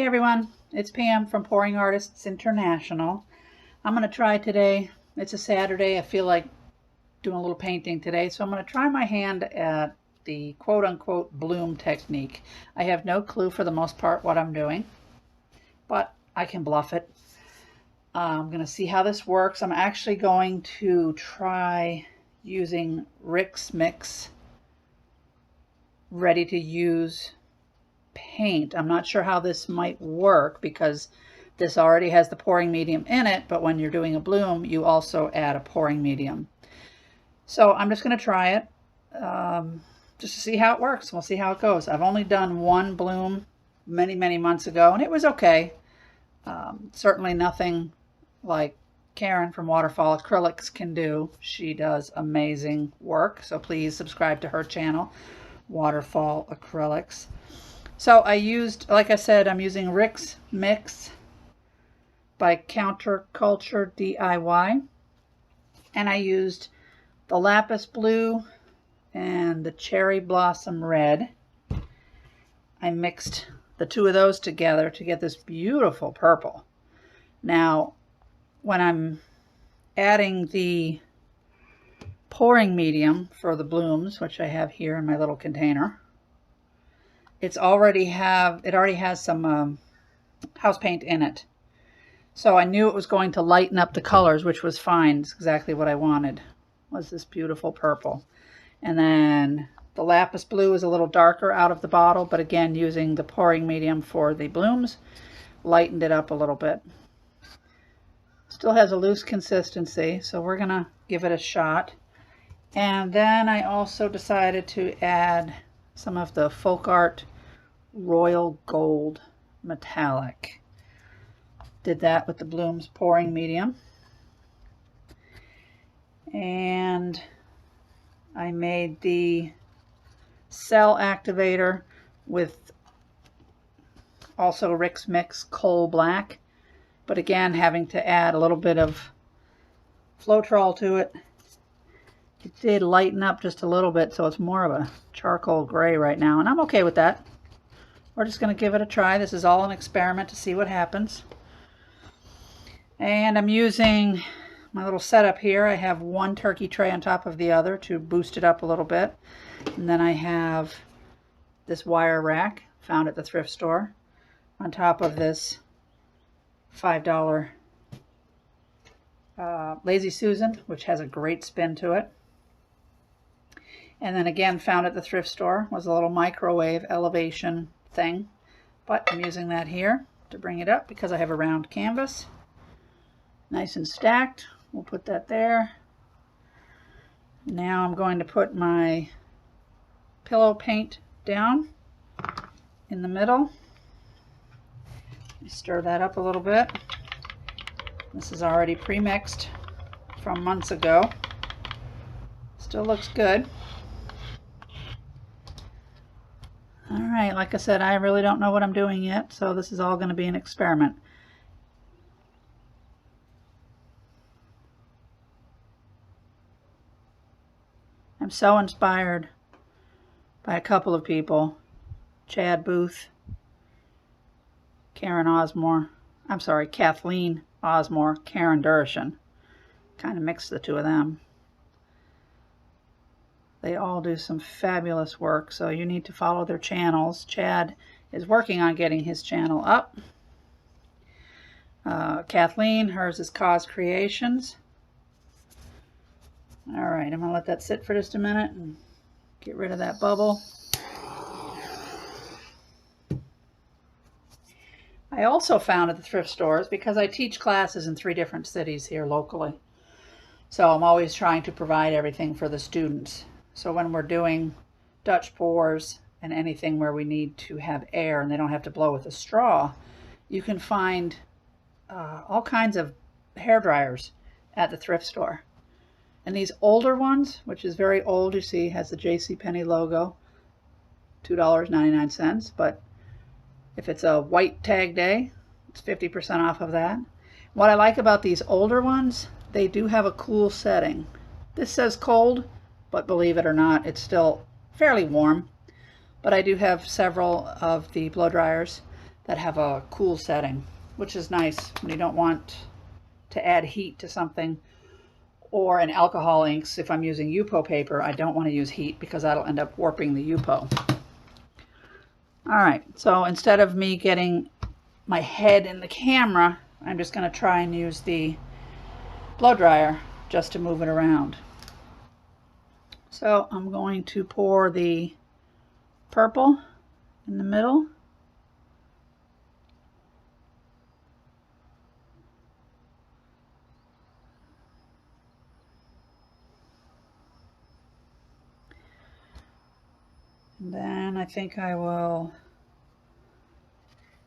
everyone, it's Pam from Pouring Artists International. I'm going to try today, it's a Saturday, I feel like doing a little painting today, so I'm going to try my hand at the quote-unquote bloom technique. I have no clue for the most part what I'm doing, but I can bluff it. I'm going to see how this works. I'm actually going to try using Rick's Mix ready to use paint. I'm not sure how this might work because this already has the pouring medium in it, but when you're doing a bloom you also add a pouring medium. So I'm just going to try it just to see how it works. We'll see how it goes. I've only done one bloom many months ago and it was okay. Certainly nothing like Karen from Waterfall Acrylics can do. She does amazing work, so please subscribe to her channel, Waterfall Acrylics. So I used, like I said, I'm using Rick's Mix by Counterculture DIY, and I used the lapis blue and the cherry blossom red. I mixed the two of those together to get this beautiful purple. Now when I'm adding the pouring medium for the blooms, which I have here in my little container, it already has some house paint in it. So I knew it was going to lighten up the colors, which was fine. It's exactly what I wanted, was this beautiful purple. And then the lapis blue is a little darker out of the bottle, but again, using the pouring medium for the blooms, lightened it up a little bit. Still has a loose consistency, so we're gonna give it a shot. And then I also decided to add some of the Folk Art Royal Gold Metallic. Did that with the blooms pouring medium. And I made the cell activator with also Rick's Mix Coal Black, but again having to add a little bit of Floetrol to it. It did lighten up just a little bit, so it's more of a charcoal gray right now, and I'm okay with that. We're just going to give it a try. This is all an experiment to see what happens. And I'm using my little setup here. I have one turkey tray on top of the other to boost it up a little bit. And then I have this wire rack found at the thrift store on top of this $5 Lazy Susan, which has a great spin to it. And then again, found at the thrift store was a little microwave elevation thing, but I'm using that here to bring it up because I have a round canvas. Nice and stacked. We'll put that there. Now I'm going to put my pillow paint down in the middle. Stir that up a little bit. This is already pre-mixed from months ago. Still looks good. Alright, like I said, I really don't know what I'm doing yet, so this is all going to be an experiment. I'm so inspired by a couple of people, Chad Booth, Kathleen Osmore, Karen Durshan. Kind of mixed the two of them. They all do some fabulous work, so you need to follow their channels. Chad is working on getting his channel up. Kathleen, hers is Cause Creations. Alright, I'm going to let that sit for just a minute and get rid of that bubble. I also found at the thrift stores, because I teach classes in 3 different cities here locally, so I'm always trying to provide everything for the students. So when we're doing Dutch pours and anything where we need to have air and they don't have to blow with a straw, you can find all kinds of hair dryers at the thrift store. And these older ones, which is very old, you see has the JCPenney logo, $2.99, but if it's a white tag day, it's 50% off of that. What I like about these older ones, they do have a cool setting. This says cold, but believe it or not, it's still fairly warm. But I do have several of the blow dryers that have a cool setting, which is nice when you don't want to add heat to something. Or in alcohol inks, if I'm using Yupo paper, I don't want to use heat because that'll end up warping the Yupo. All right, so instead of me getting my head in the camera, I'm just going to try and use the blow dryer just to move it around. So I'm going to pour the purple in the middle. And then I think I will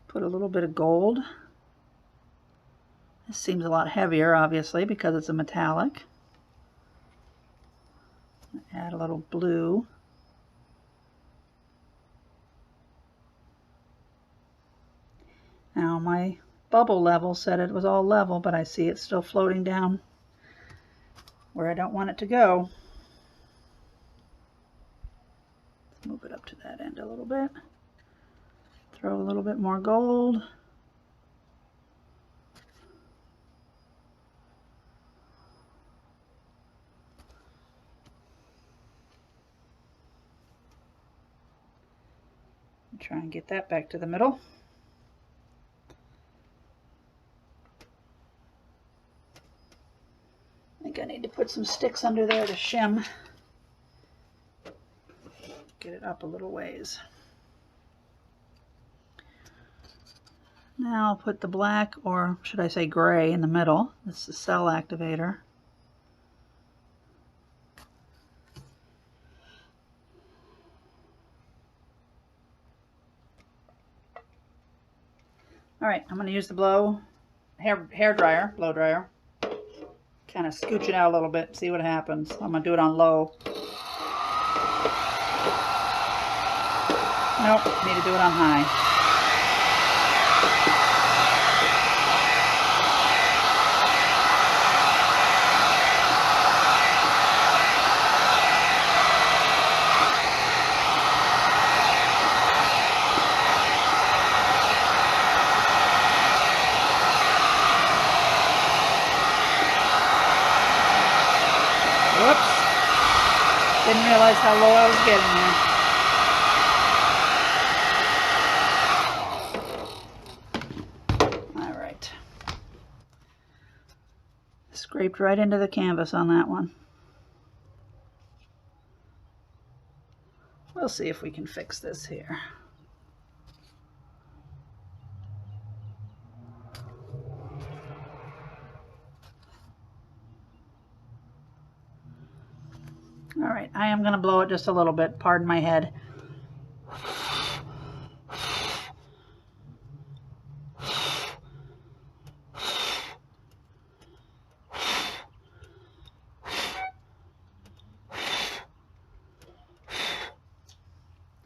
put a little bit of gold. This seems a lot heavier, obviously, because it's a metallic. Add a little blue. Now my bubble level said it was all level, but I see it's still floating down where I don't want it to go. Let's move it up to that end a little bit. Throw a little bit more gold. Try and get that back to the middle. I think I need to put some sticks under there to shim. Get it up a little ways. Now I'll put the black, or should I say gray, in the middle. This is the cell activator. All right, I'm going to use the hair dryer, blow dryer. Kind of scooch it out a little bit, see what happens. I'm going to do it on low. Nope, need to do it on high. Whoops. Didn't realize how low I was getting there. All right. Scraped right into the canvas on that one. We'll see if we can fix this here. All right, I am going to blow it just a little bit. Pardon my head.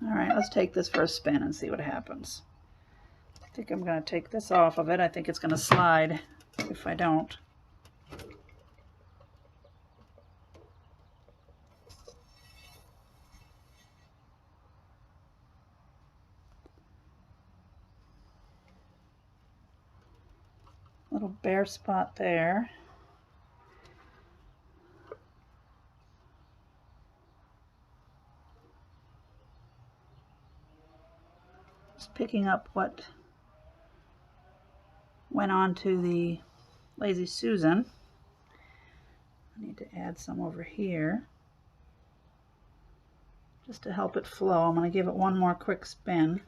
All right, let's take this for a spin and see what happens. I think I'm going to take this off of it. I think it's going to slide if I don't. Little bare spot there. Just picking up what went on to the Lazy Susan. I need to add some over here just to help it flow. I'm going to give it one more quick spin.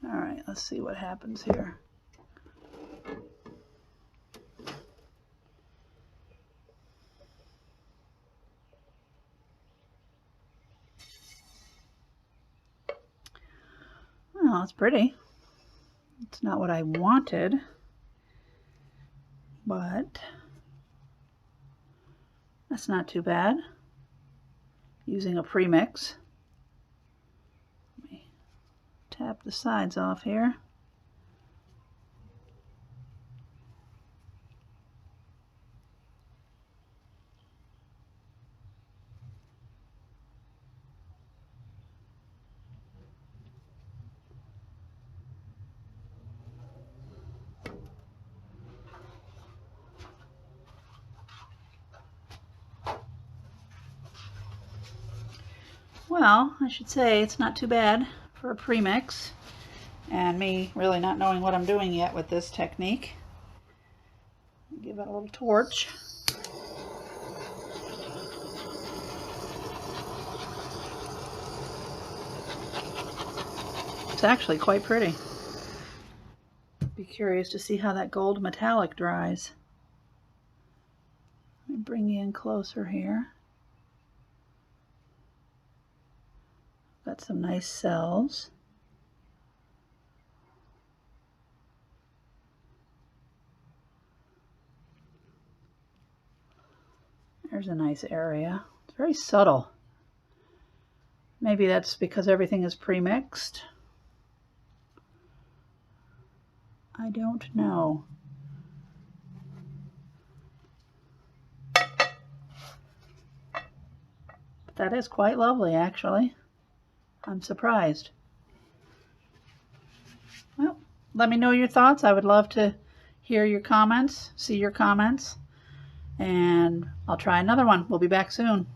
All right, let's see what happens here. Oh, it's pretty. It's not what I wanted, but that's not too bad. Using a premix. Let me tap the sides off here. Well, I should say it's not too bad for a premix, and me really not knowing what I'm doing yet with this technique. Give it a little torch. It's actually quite pretty. Be curious to see how that gold metallic dries. Let me bring you in closer here. Got some nice cells. There's a nice area. It's very subtle. Maybe that's because everything is pre-mixed. I don't know. But that is quite lovely, actually. I'm surprised. Well, let me know your thoughts. I would love to hear your comments, see your comments, and I'll try another one. We'll be back soon.